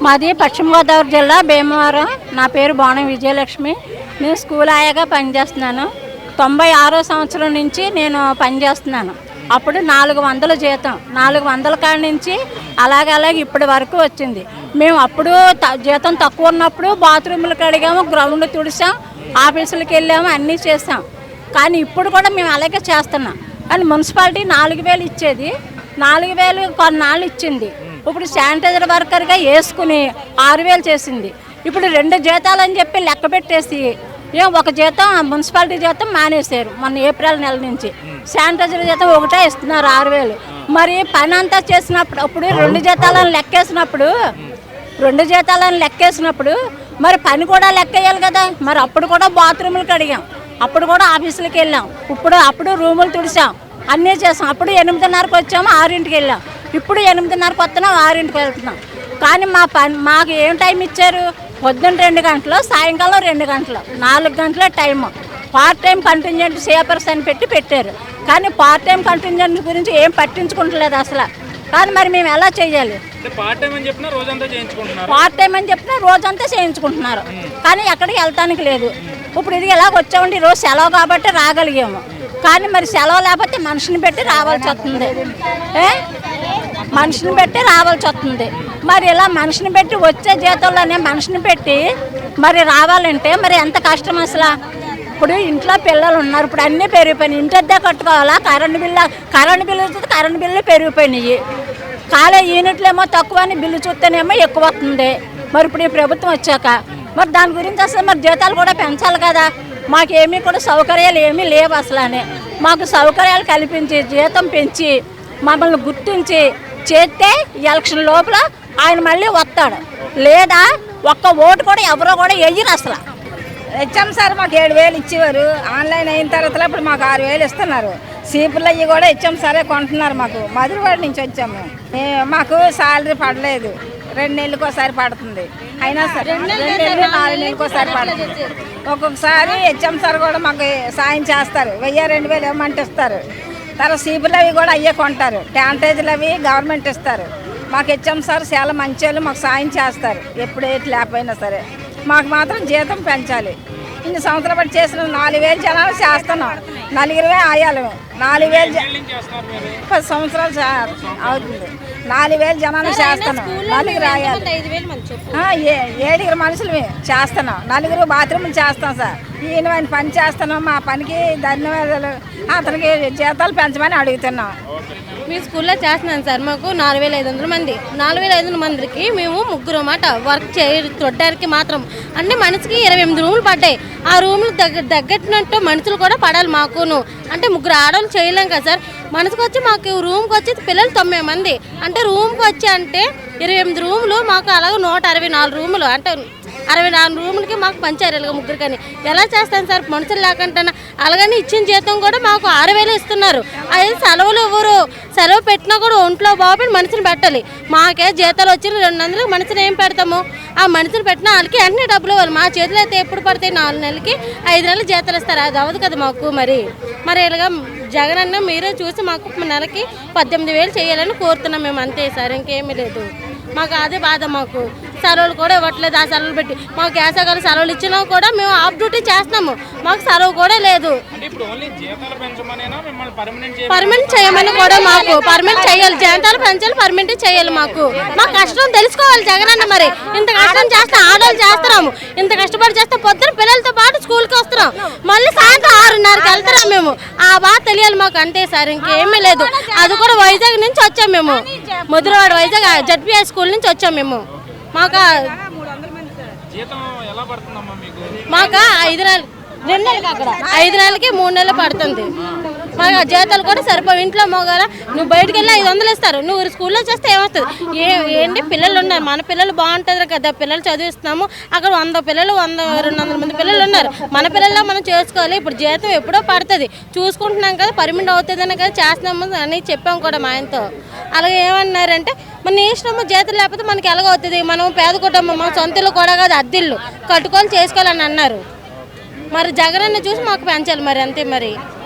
మాది పశ్చిమ గోదావరి జిల్లా భీమవరం. నా పేరు బోనం విజయలక్ష్మి. నేను స్కూల్ ఆయాగా పనిచేస్తున్నాను. 96వ సంవత్సరం నుంచి నేను పనిచేస్తున్నాను. అప్పుడు 400 జీతం, 400 కాడి నుంచి అలాగే ఇప్పటి వరకు వచ్చింది. మేము అప్పుడు జీతం తక్కువ ఉన్నప్పుడు బాత్రూములకు అడిగాము, గ్రౌండ్ తుడిసాం, ఆఫీసులకు వెళ్ళాము, అన్నీ చేసాం. కానీ ఇప్పుడు కూడా మేము అలాగే చేస్తున్నాం. కానీ మున్సిపాలిటీ 4000 ఇచ్చేది, 4000 కొన్నాళ్ళు ఇచ్చింది. ఇప్పుడు శానిటైజర్ వర్కర్గా వేసుకుని 6000 చేసింది. ఇప్పుడు 2 జీతాలు అని చెప్పి లెక్క పెట్టేసి ఒక జీతం మున్సిపాలిటీ జీతం మానేశారు మొన్న ఏప్రిల్ నెల నుంచి. శానిటైజర్ జీతం ఒకటే ఇస్తున్నారు 6000. మరి పని అంతా చేసినప్పుడు అప్పుడు 2 జీతాలను లెక్కేసినప్పుడు మరి పని కూడా లెక్కేయాలి కదా. మరి అప్పుడు కూడా బాత్రూములకు అడిగాం, అప్పుడు కూడా ఆఫీసులకు వెళ్ళాం, అప్పుడు రూములు తుడిసాం, అన్నీ చేసాం. అప్పుడు 8:30కి వచ్చాము, 6ంటికి వెళ్ళాం. ఇప్పుడు 8:30కి వస్తున్నాం, 6ంటికి వెళ్తున్నాం. కానీ మాకు ఏం టైం ఇచ్చారు? పొద్దున్న 2 గంటలు, సాయంకాలం 2 గంటలు, 4 గంటల టైము. పార్ట్ టైం కంటింజెంట్ సేపర్స్ అని పెట్టారు. కానీ పార్ట్ టైం కంటింజెంట్ గురించి ఏం పట్టించుకుంటలేదు అసలు. కానీ మరి మేము ఎలా చేయాలి? పార్ట్ టైం అని చెప్పినా రోజంతా చేయించుకుంటున్నారు. కానీ ఎక్కడికి వెళ్తానికి లేదు. ఇప్పుడు ఇది ఎలా వచ్చామండి, ఈరోజు సెలవు కాబట్టి రాగలిగాము. కానీ మరి సెలవు లేకపోతే మనిషిని పెట్టి రావాల్సి వస్తుంది. మరి ఇలా మనిషిని పెట్టి వచ్చే జీతంలోనే మనిషిని పెట్టి మరి రావాలంటే మరి ఎంత కష్టం అసలు. ఇప్పుడు ఇంట్లో పిల్లలు ఉన్నారు, ఇప్పుడు అన్నీ పెరిగిపోయినాయి. ఇంటిద్దే కట్టుకోవాలా, కరెంటు బిల్లు పెరిగిపోయినాయి. కాలే యూనిట్లు ఏమో తక్కువ అని బిల్లు చూస్తేనేమో ఎక్కువ వస్తుంది. మరి ఇప్పుడు ఈ ప్రభుత్వం వచ్చాక మరి దాని గురించి అసలు మరి జీతాలు కూడా పెంచాలి కదా. మాకేమీ కూడా సౌకర్యాలు ఏమీ లేవు అసలు. మాకు సౌకర్యాలు కల్పించి జీతం పెంచి మమ్మల్ని గుర్తించి చేస్తే ఎలక్షన్ లోపల ఆయన మళ్ళీ వస్తాడు. లేదా ఒక్క ఓటు కూడా ఎవరో కూడా వెయ్యరు అసలు. హెచ్ఎం సార్ మాకు 7000 ఇచ్చేవారు. ఆన్లైన్ అయిన తర్వాత ఇప్పుడు మాకు 6000 ఇస్తున్నారు. సీపులు అవి కూడా హెచ్ఎం సారే కొంటున్నారు. మాకు మధురవాడ నుంచి వచ్చాము. మాకు శాలరీ పడలేదు, 2 నెలలకు ఒకసారి పడుతుంది. అయినా సరే 2 నెలలు 4 నెలలకు ఒకసారి పడుతుంది. ఒక్కొక్కసారి హెచ్ఎం సార్ కూడా మాకు సాయం చేస్తారు. 1000-2000 ఇవ్వమంటే ఇస్తారు. తర్వాత సీపులు అవి కూడా అయ్యే కొంటారు. శానిటైజర్లు అవి గవర్నమెంట్ ఇస్తారు. మాకు హెచ్ఎం సార్ చాలా మంచి వాళ్ళు, మాకు సాయం చేస్తారు. ఎప్పుడు ఏటి లేకపోయినా సరే మాకు మాత్రం జీతం పెంచాలి. ఇన్ని సంవత్సరాలు బట్టి చేసిన 4000 జనాలు చేస్తున్నాం. 4 ఆయాలి. 4000 10 సంవత్సరాలు అవుతుంది. 4000 జనాలు చేస్తున్నాం. 4 ఆయాలి, 7 మనుషులు చేస్తున్నాం. 4 బాత్రూములు చేస్తాం సార్. ఈయన పని చేస్తున్నాం. మా పనికి ధన్యవాదాలు. అతనికి జీతాలు పెంచమని అడుగుతున్నాం. మీ స్కూల్లో చేస్తున్నాను సార్. మాకు 4500 మంది, 4500 మందికి మేము 3 మాట వర్క్ చూడడానికి మాత్రం అంటే మనిషికి 28 రూములు పడ్డాయి. ఆ రూములు తగ్గట్టినట్టు మనుషులు కూడా పడాలి మాకును. అంటే 3 ఆడవాళ్ళు చేయలేం కదా సార్. మనసుకు వచ్చి మాకు రూమ్కి వచ్చి పిల్లలు 9 మంది, అంటే రూమ్కి వచ్చి అంటే 28 రూములు మాకు అలాగే 164 రూములు, అంటే 64 రూములకి మాకు పంచారు ఇలాగ 3 కానీ. ఎలా చేస్తాను సార్ మనుషులు లేకుండా? అలాగని ఇచ్చిన జీతం కూడా మాకు 6000 ఇస్తున్నారు. అది సెలవులు ఇవ్వరు. సెలవు పెట్టినా కూడా ఒంట్లో బాగుపడి మనిషిని పెట్టాలి. మాకే జీతాలు వచ్చిన 200 మనిషిని ఏం పెడతాము? ఆ మనిషిని పెట్టినా వాళ్ళకి అన్ని డబ్బులు ఇవ్వాలి. మా చేతులు అయితే ఎప్పుడు పడతాయి? 4 నెలలకి 5 నెలలు జీతాలు ఇస్తారు. అది అవ్వదు కదా మాకు. మరి ఇలాగా జగన్ అన్న మీరే చూసి మాకు నెలకి 18,000 చేయాలని కోరుతున్నాం మేము. అంతే సార్, ఇంకేమీ లేదు. మాకు అదే బాధ. మాకు సెలవులు కూడా ఇవ్వట్లేదు. ఆ సెలవులు పెట్టి మాకు వేసవికాలం సెలవులు ఇచ్చినా కూడా మేము ఆఫ్ డ్యూటీ చేస్తున్నాము. మాకు సెలవు కూడా లేదు. పర్మనెంట్ చేయమని కూడా మాకు పర్మనెంట్ చేయాలి. జీతాలు పెంచాలి, పర్మనెంట్ చేయాలి. మాకు కష్టం తెలుసుకోవాలి జగన్ అన్న. మరి ఇంత కష్టం చేస్తాం, ఆడవాళ్ళు చేస్తున్నాము. ఇంత కష్టపడి చేస్తాం. పొద్దున పిల్లలతో పాటు స్కూల్కి వస్తున్నాం, మళ్ళీ సాయంత్రం 6:30కి వెళ్తున్నాం మేము. ఆ బాధ తెలియాలి మాకు. అంతే సార్, ఇంకేమీ లేదు. అది కూడా వైజాగ్ నుంచి వచ్చాం మేము. మధురవాడ వైజాగ్ జడ్పీఐ స్కూల్ నుంచి వచ్చాం మేము. మాకు 5 నెలలు, 2 నెలలకి అక్కడ 5 నెలలకి 3 నెలలు పడుతుంది. మాకు జీతాలు కూడా సరిపోవు. ఇంట్లో మోగాల నువ్వు బయటకు వెళ్ళి 500 ఇస్తారు. నువ్వు స్కూల్లో చేస్తే ఏమొస్తుంది? ఏంటి పిల్లలు ఉన్నారు, మన పిల్లలు బాగుంటుంది కదా. పిల్లలు చదివిస్తున్నాము. అక్కడ 100 పిల్లలు, 100-200 మంది పిల్లలు ఉన్నారు. మన పిల్లల్లో మనం చేసుకోవాలి. ఇప్పుడు జీతం ఎప్పుడో పడుతుంది, చూసుకుంటున్నాం కదా. పర్మనెంట్ అవుతుందని కదా చేస్తున్నాము అని చెప్పాము కూడా మా ఆయనతో. అలాగే ఏమన్నారంటే మన ఇష్టము, జీతం లేకపోతే మనకి ఎలాగవుతుంది? మనం పేద కుటుంబం, మన సొంతలు కూడా కాదు, అద్దిళ్ళు కట్టుకొని చేసుకోవాలని అన్నారు. మరి జగనన్న చూసి మాకు పెంచాలి మరి. అంతే మరి.